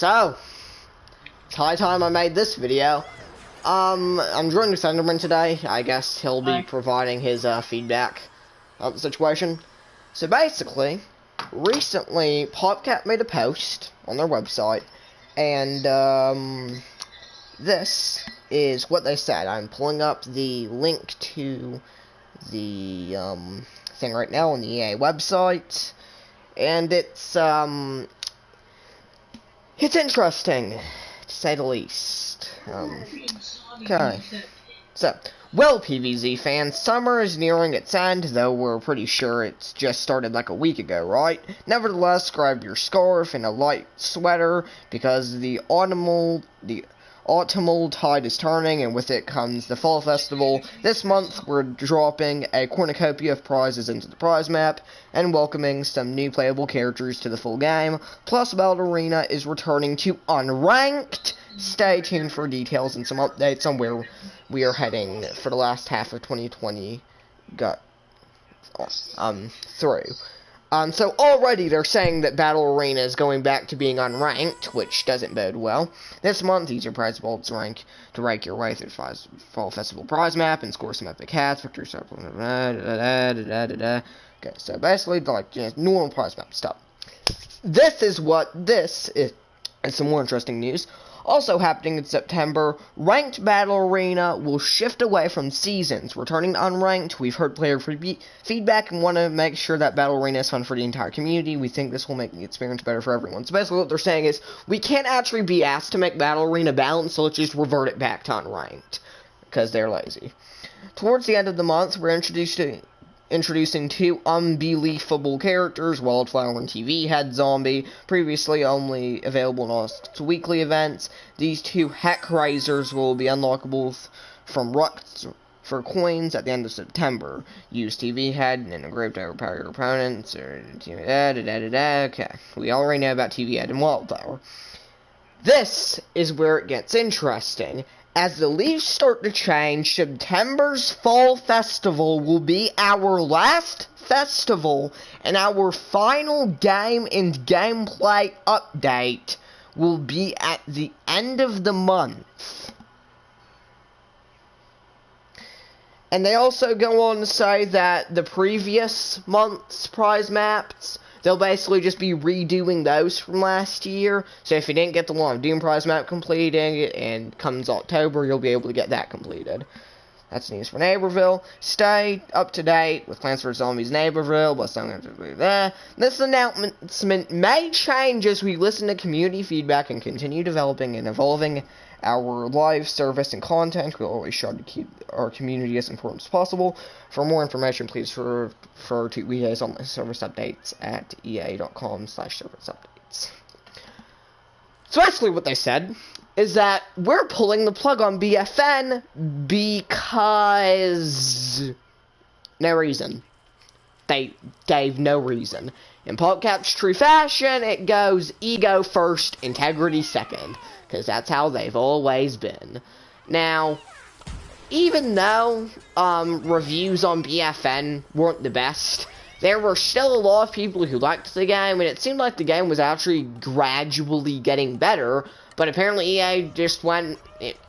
So, it's high time I made this video. I'm joining Thunderman today. I guess he'll be providing his feedback on the situation. So basically, recently, PopCap made a post on their website, and this is what they said. I'm pulling up the link to the thing right now on the EA website, and it's interesting, to say the least. Okay. So, well, PvZ fans, summer is nearing its end, though we're pretty sure it's just started like a week ago, right? Nevertheless, grab your scarf and a light sweater, because the autumnal tide is turning, and with it comes the Fall Festival. This month, we're dropping a cornucopia of prizes into the prize map, and welcoming some new playable characters to the full game. Plus, Battle Arena is returning to Unranked. Stay tuned for details and some updates on where we are heading for the last half of 2020 through. So already they're saying that Battle Arena is going back to being unranked, which doesn't bode well. This month, use your prize vaults rank to rank your way through the Fall Festival prize map and score some epic hats, victory, okay, so basically, like, just normal prize map stuff. This is and some more interesting news. Also happening in September, Ranked Battle Arena will shift away from seasons, returning to Unranked. We've heard player feedback and want to make sure that Battle Arena is fun for the entire community. We think this will make the experience better for everyone. So basically what they're saying is, we can't actually be asked to make Battle Arena balanced, so let's just revert it back to Unranked, because they're lazy. Towards the end of the month, we're introducing two unbelievable characters, Wildflower and TV Head Zombie, previously only available in all weekly events. These two Heck Raisers will be unlockable from Rux for coins at the end of September. Use TV Head and engrave to overpower your opponents, okay, we already know about TV Head and Wildflower. This is where it gets interesting. As the leaves start to change, September's Fall Festival will be our last festival, and our final game and gameplay update will be at the end of the month. And they also go on to say that the previous month's prize maps, they'll basically just be redoing those from last year. So if you didn't get the Lawn of Doom prize map completed, and comes October, you'll be able to get that completed. That's news for Neighborville. Stay up to date with Plants vs. Zombies Neighborville. This announcement may change as we listen to community feedback and continue developing and evolving our live service and content. We'll always try to keep our community as important as possible. For more information, please refer to EA's online service updates at ea.com/service updates. So basically what they said is that we're pulling the plug on BFN because no reason. They gave no reason. In PopCap's true fashion, it goes ego first, integrity second, because that's how they've always been. Now, even though reviews on BFN weren't the best, there were still a lot of people who liked the game, and it seemed like the game was actually gradually getting better, but apparently EA just went,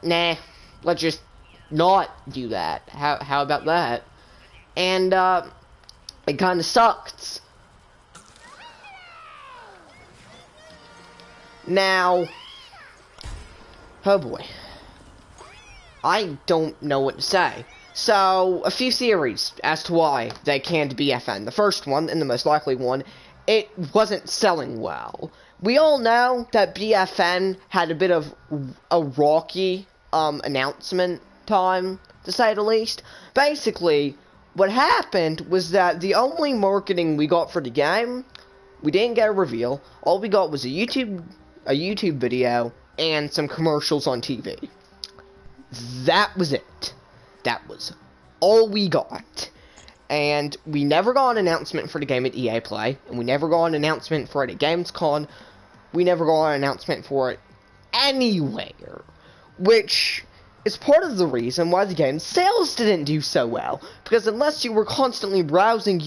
nah, let's just not do that. How about that? And it kind of sucked. Now, oh boy, I don't know what to say. So, a few theories as to why they canned BFN. The first one, and the most likely one, it wasn't selling well. We all know that BFN had a bit of a rocky announcement time, to say the least. Basically, what happened was that the only marketing we got for the game, we didn't get a reveal. All we got was a YouTube video and some commercials on TV. That was it. That was all we got. And we never got an announcement for the game at EA Play, and we never got an announcement for it at Gamescom. We never got an announcement for it anywhere, which is part of the reason why the game's sales didn't do so well, because unless you were constantly browsing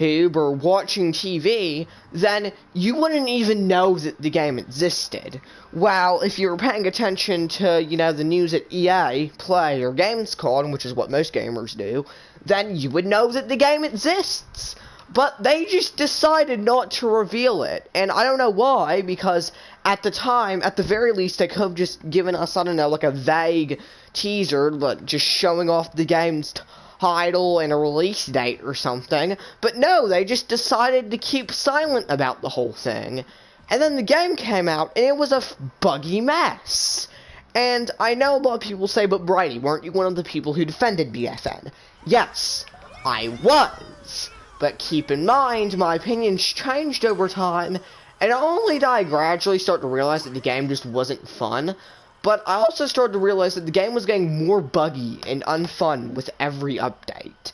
YouTube or watching TV, then you wouldn't even know that the game existed. While if you were paying attention to, the news at EA, Play, or Gamescom, which is what most gamers do, then you would know that the game exists. But they just decided not to reveal it, and I don't know why, because at the time, at the very least, they could have just given us, I don't know, like a vague teaser, but just showing off the game's title and a release date or something. But no, they just decided to keep silent about the whole thing. And then the game came out, and it was a buggy mess. And I know a lot of people say, but Brady, weren't you one of the people who defended BFN? Yes, I was. But keep in mind, my opinions changed over time, and not only did I gradually start to realize that the game just wasn't fun, but I also started to realize that the game was getting more buggy and unfun with every update.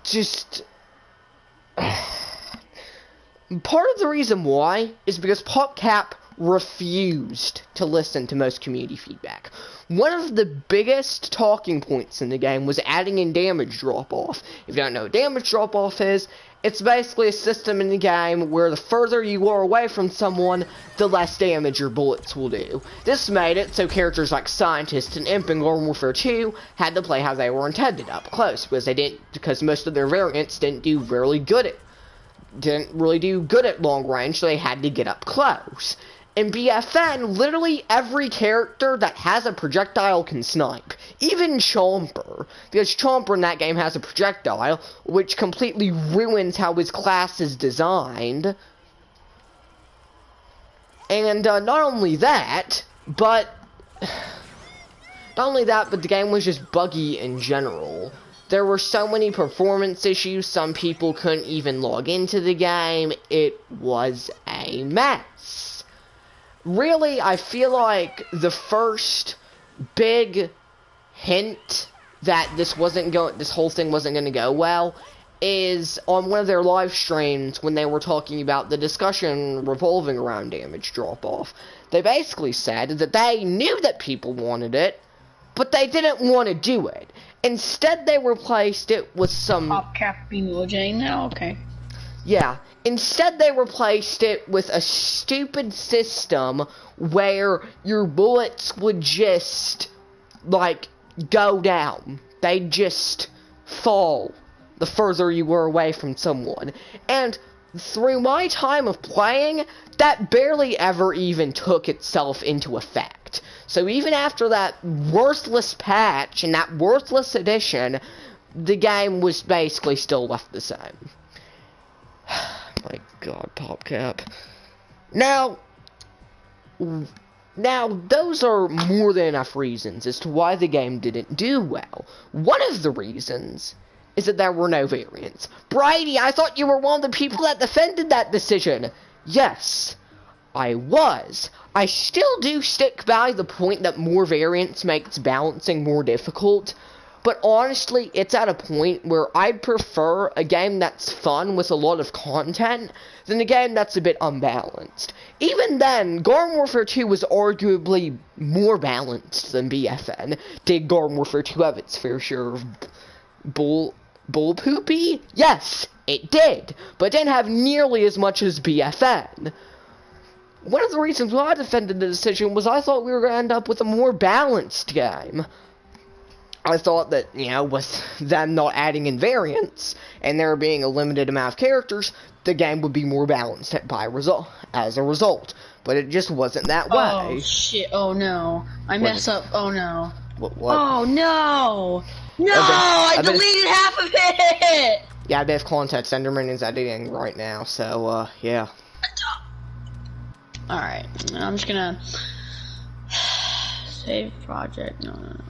Just... Part of the reason why is because PopCap refused to listen to most community feedback. One of the biggest talking points in the game was adding in damage drop-off. If you don't know what damage drop-off is, it's basically a system in the game where the further you are away from someone, the less damage your bullets will do. This made it so characters like Scientist and Imp in Garden Warfare 2 had to play how they were intended, up close, because most of their variants didn't really do good at long range, so they had to get up close. In BFN, literally every character that has a projectile can snipe. Even Chomper. Because Chomper in that game has a projectile, which completely ruins how his class is designed. And not only that, but the game was just buggy in general. There were so many performance issues, some people couldn't even log into the game. It was a mess. Really, I feel like the first big hint that this whole thing wasn't going to go well is on one of their live streams when they were talking about the discussion revolving around damage drop-off. They basically said that they knew that people wanted it, but they didn't want to do it. Instead, they replaced it with some... PopCap emoji now? Okay. Yeah. Instead, they replaced it with a stupid system where your bullets would just, go down. They'd just fall the further you were away from someone. And through my time of playing, that barely ever even took itself into effect. So even after that worthless patch and that worthless addition, the game was basically still left the same. My god, PopCap. Now, those are more than enough reasons as to why the game didn't do well. One of the reasons is that there were no variants. Brady, I thought you were one of the people that defended that decision. Yes, I was. I still do stick by the point that more variants makes balancing more difficult. But honestly, it's at a point where I'd prefer a game that's fun with a lot of content than a game that's a bit unbalanced. Even then, Garden Warfare 2 was arguably more balanced than BFN. Did Garden Warfare 2 have its fair share of bull poopy? Yes, it did, but it didn't have nearly as much as BFN. One of the reasons why I defended the decision was I thought we were going to end up with a more balanced game. I thought that, with them not adding in variants, and there being a limited amount of characters, the game would be more balanced as a result. But it just wasn't that way. Oh, shit. Oh, no. I mess up. Oh, no. What? Oh, no! No! I deleted half of it! Yeah, a bit of context. Enderman is editing right now, so, yeah. Alright. I'm just gonna... Save project. No.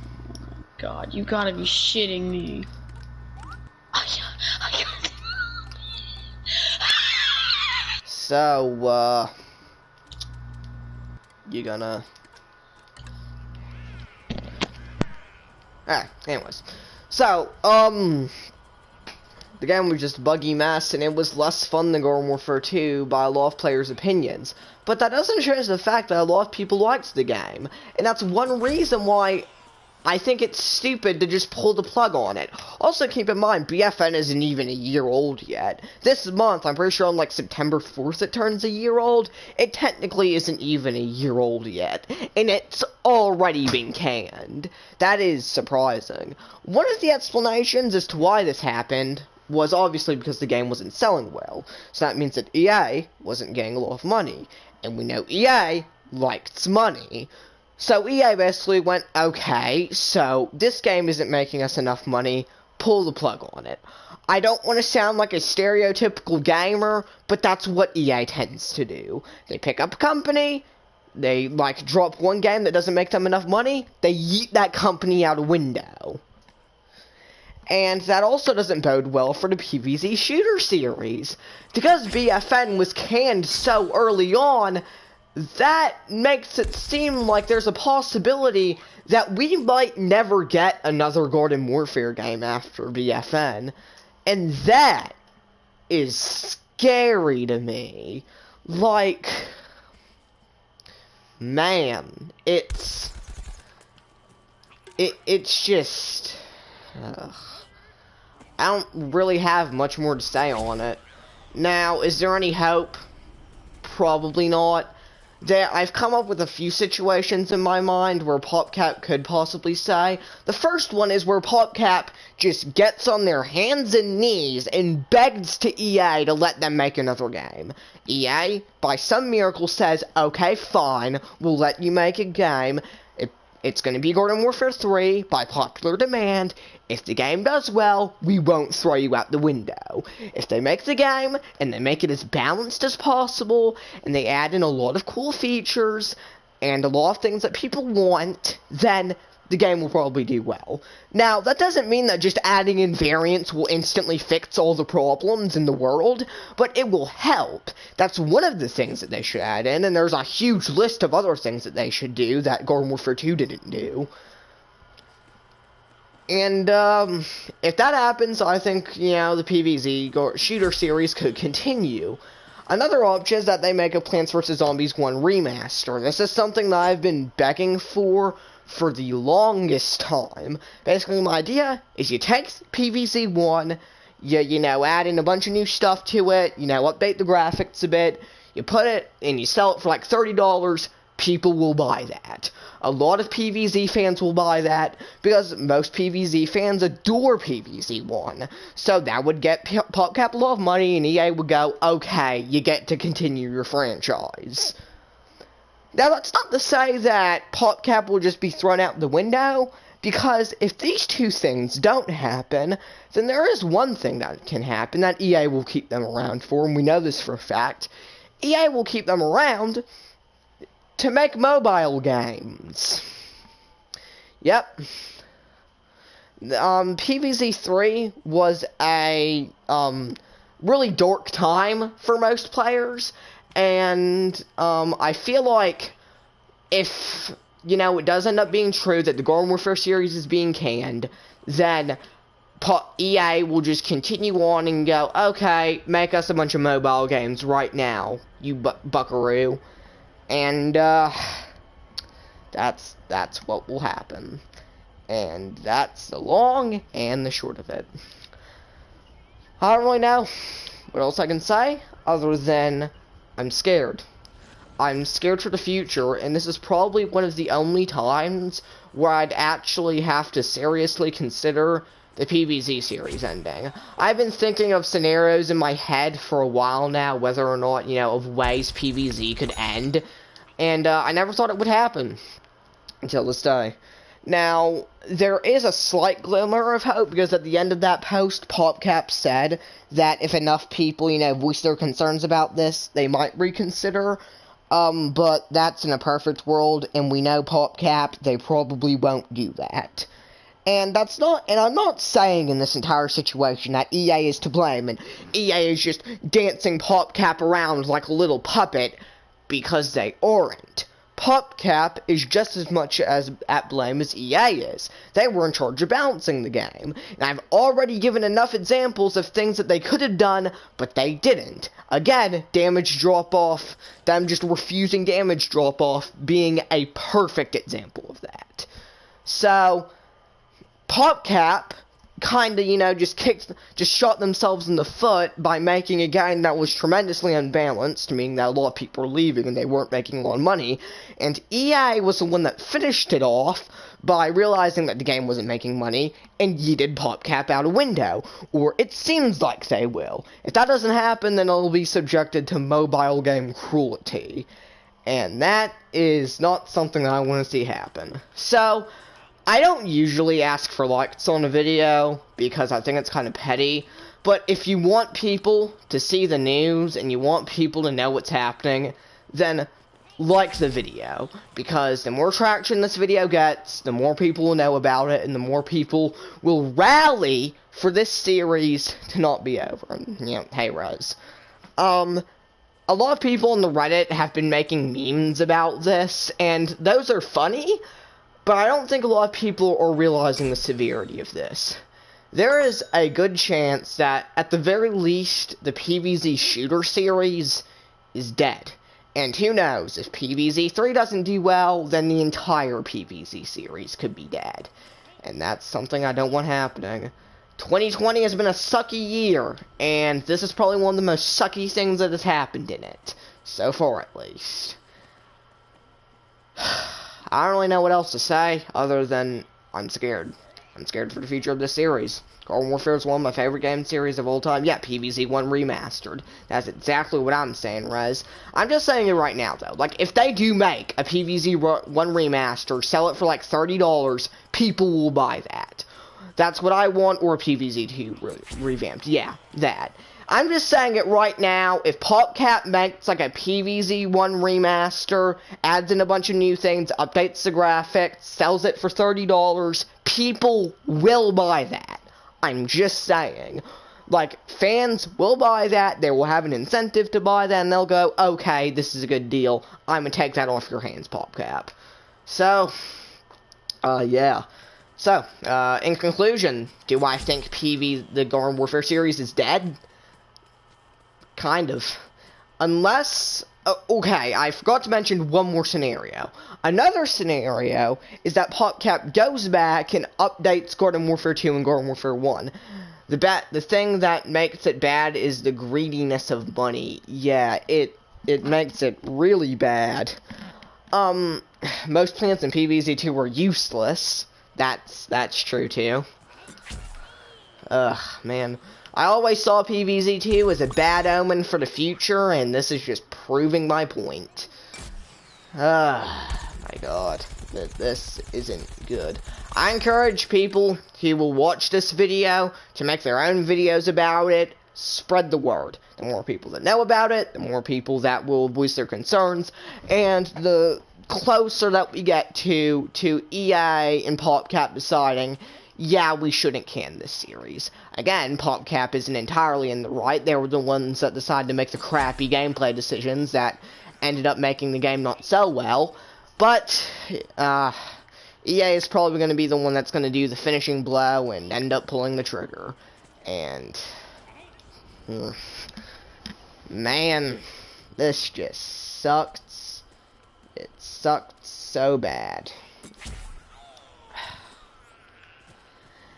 God, you gotta be shitting me. So, you gonna... anyways. So, the game was just a buggy mess, and it was less fun than Garden Warfare 2 by a lot of players' opinions. But that doesn't change the fact that a lot of people liked the game. And that's one reason why I think it's stupid to just pull the plug on it. Also, keep in mind, BFN isn't even a year old yet. This month, I'm pretty sure on, like, September 4th it turns a year old. It technically isn't even a year old yet. And it's already been canned. That is surprising. One of the explanations as to why this happened was obviously because the game wasn't selling well. So that means that EA wasn't getting a lot of money. And we know EA likes money. So EA basically went, okay, so this game isn't making us enough money, pull the plug on it. I don't want to sound like a stereotypical gamer, but that's what EA tends to do. They pick up a company, they, like, drop one game that doesn't make them enough money, they yeet that company out a window. And that also doesn't bode well for the PvZ shooter series. Because BFN was canned so early on, that makes it seem like there's a possibility that we might never get another Garden Warfare game after BFN. And that is scary to me. Like, man, it's just, I don't really have much more to say on it. Now, is there any hope? Probably not. I've come up with a few situations in my mind where PopCap could possibly say. The first one is where PopCap just gets on their hands and knees and begs to EA to let them make another game. EA, by some miracle, says, okay, fine, we'll let you make a game. It's going to be Garden Warfare 3, by popular demand. If the game does well, we won't throw you out the window. If they make the game, and they make it as balanced as possible, and they add in a lot of cool features, and a lot of things that people want, then the game will probably do well. Now, that doesn't mean that just adding in variants will instantly fix all the problems in the world, but it will help. That's one of the things that they should add in, and there's a huge list of other things that they should do that Garden Warfare 2 didn't do. And, if that happens, I think, you know, the PvZ shooter series could continue. Another option is that they make a Plants vs. Zombies 1 remaster. This is something that I've been begging for the longest time. Basically, my idea is you take PvZ 1, you know, add in a bunch of new stuff to it, you know, update the graphics a bit, you put it, and you sell it for like $30, people will buy that. A lot of PvZ fans will buy that, because most PvZ fans adore PvZ 1. So that would get PopCap a lot of money, and EA would go, okay, you get to continue your franchise. Now, that's not to say that PopCap will just be thrown out the window, because if these two things don't happen, then there is one thing that can happen that EA will keep them around for, and we know this for a fact. EA will keep them around to make mobile games. Yep. PvZ 3 was a, really dark time for most players, and, I feel like if, you know, it does end up being true that the Garden Warfare series is being canned, then EA will just continue on and go, okay, make us a bunch of mobile games right now, you buckaroo. And, that's what will happen. And that's the long and the short of it. I don't really know what else I can say, other than I'm scared. I'm scared for the future, and this is probably one of the only times where I'd actually have to seriously consider the PvZ series ending. I've been thinking of scenarios in my head for a while now, whether or not, you know, of ways PvZ could end, and I never thought it would happen until this day. Now, there is a slight glimmer of hope, because at the end of that post, PopCap said that if enough people, you know, voice their concerns about this, they might reconsider. But that's in a perfect world, and we know PopCap, they probably won't do that. And that's not, and I'm not saying in this entire situation that EA is to blame, and EA is just dancing PopCap around like a little puppet, because they aren't. PopCap is just as much at blame as EA is. They were in charge of balancing the game. And I've already given enough examples of things that they could have done, but they didn't. Again, damage drop-off, them just refusing damage drop-off being a perfect example of that. So, PopCap kind of, just shot themselves in the foot by making a game that was tremendously unbalanced, meaning that a lot of people were leaving and they weren't making a lot of money, and EA was the one that finished it off by realizing that the game wasn't making money and yeeted PopCap out a window, or it seems like they will. If that doesn't happen, then it'll be subjected to mobile game cruelty, and that is not something that I want to see happen. So, I don't usually ask for likes on a video, because I think it's kind of petty, but if you want people to see the news, and you want people to know what's happening, then like the video, because the more traction this video gets, the more people will know about it, and the more people will rally for this series to not be over. Hey, Rose. A lot of people on the Reddit have been making memes about this, and those are funny, but I don't think a lot of people are realizing the severity of this. There is a good chance that, at the very least, the PvZ Shooter series is dead. And who knows, if PvZ 3 doesn't do well, then the entire PvZ series could be dead. And that's something I don't want happening. 2020 has been a sucky year, and this is probably one of the most sucky things that has happened in it. So far, at least. I don't really know what else to say, other than I'm scared. I'm scared for the future of this series. Garden Warfare is one of my favorite game series of all time. Yeah, PvZ 1 Remastered. That's exactly what I'm saying, Rez. I'm just saying it right now, though. Like, if they do make a PvZ 1 Remaster, sell it for like $30, people will buy that. That's what I want, or a PvZ 2 revamped. Yeah, that. I'm just saying it right now, if PopCap makes like a PvZ 1 remaster, adds in a bunch of new things, updates the graphics, sells it for $30, people will buy that. I'm just saying. Like, fans will buy that, they will have an incentive to buy that, and they'll go, okay, this is a good deal, I'm gonna take that off your hands, PopCap. So, yeah. So, in conclusion, do I think the Garden Warfare series is dead? Kind of. Unless, okay, I forgot to mention one more scenario. Another scenario is that PopCap goes back and updates Garden Warfare 2 and Garden Warfare 1. The thing that makes it bad is the greediness of money. Yeah, it makes it really bad. Most plans in PvZ 2 were useless. That's true too. Ugh, man. I always saw PvZ 2 as a bad omen for the future, and this is just proving my point. My god. This isn't good. I encourage people who will watch this video to make their own videos about it. Spread the word. The more people that know about it, the more people that will voice their concerns, and the closer that we get to EA and PopCap deciding, yeah, we shouldn't can this series. Again, PopCap isn't entirely in the right. They were the ones that decided to make the crappy gameplay decisions that ended up making the game not sell well. But, EA is probably going to be the one that's going to do the finishing blow and end up pulling the trigger. And, man, this just sucks. It sucked so bad.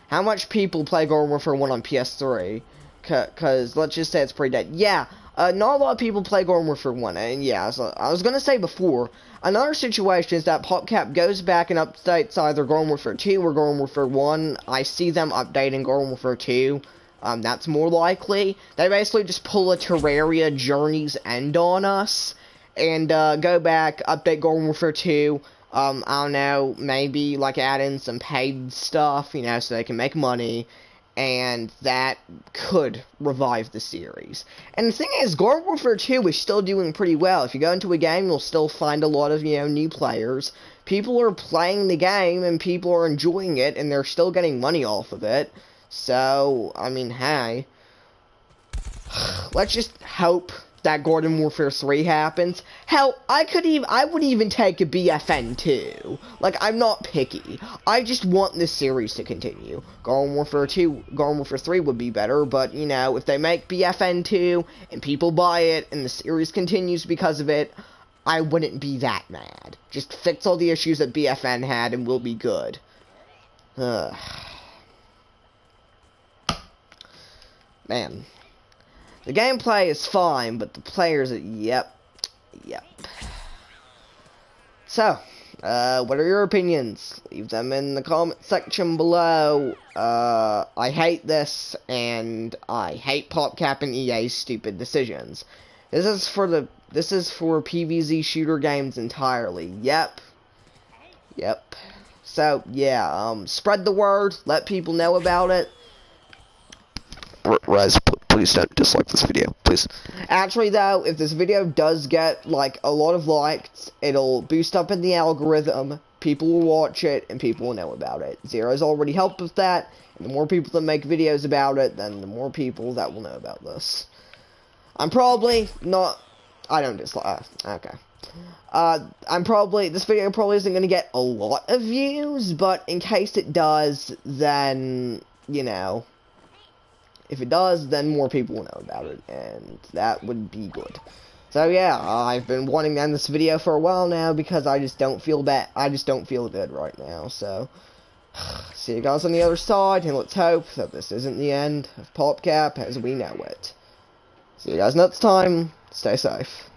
How much people play Garden Warfare 1 on PS3? Cause let's just say it's pretty dead. Yeah, not a lot of people play Garden Warfare 1, and yeah, so I was gonna say before, another situation is that PopCap goes back and updates either Garden Warfare 2 or Garden Warfare 1. I see them updating Garden Warfare 2. That's more likely. They basically just pull a Terraria Journey's End on us, and go back, update Garden Warfare 2, I don't know, maybe, like, add in some paid stuff, you know, so they can make money, and that could revive the series. And the thing is, Garden Warfare 2 is still doing pretty well. If you go into a game, you'll still find a lot of, you know, new players. People are playing the game, and people are enjoying it, and they're still getting money off of it. So, I mean, hey. Let's just hope that Garden Warfare 3 happens. Hell, I would even take a BFN 2. Like, I'm not picky. I just want this series to continue. Garden Warfare 3 would be better, but, you know, if they make BFN 2, and people buy it, and the series continues because of it, I wouldn't be that mad. Just fix all the issues that BFN had, and we'll be good. Man. The gameplay is fine, but the players, yep. So, what are your opinions? Leave them in the comment section below. I hate this, and I hate PopCap and EA's stupid decisions. This is for PvZ shooter games entirely. Yep. So, yeah, spread the word, let people know about it. Res, please don't dislike this video, please. Actually, though, if this video does get, like, a lot of likes, it'll boost up in the algorithm, people will watch it, and people will know about it. Zero's already helped with that, and the more people that make videos about it, then the more people that will know about this. I'm probably not... I don't dislike... okay. This video probably isn't going to get a lot of views, but in case it does, then, you know... If it does, then more people will know about it, and that would be good. So yeah, I've been wanting to end this video for a while now because I just don't feel bad. I just don't feel good right now. So see you guys on the other side, and let's hope that this isn't the end of PopCap as we know it. See you guys next time. Stay safe.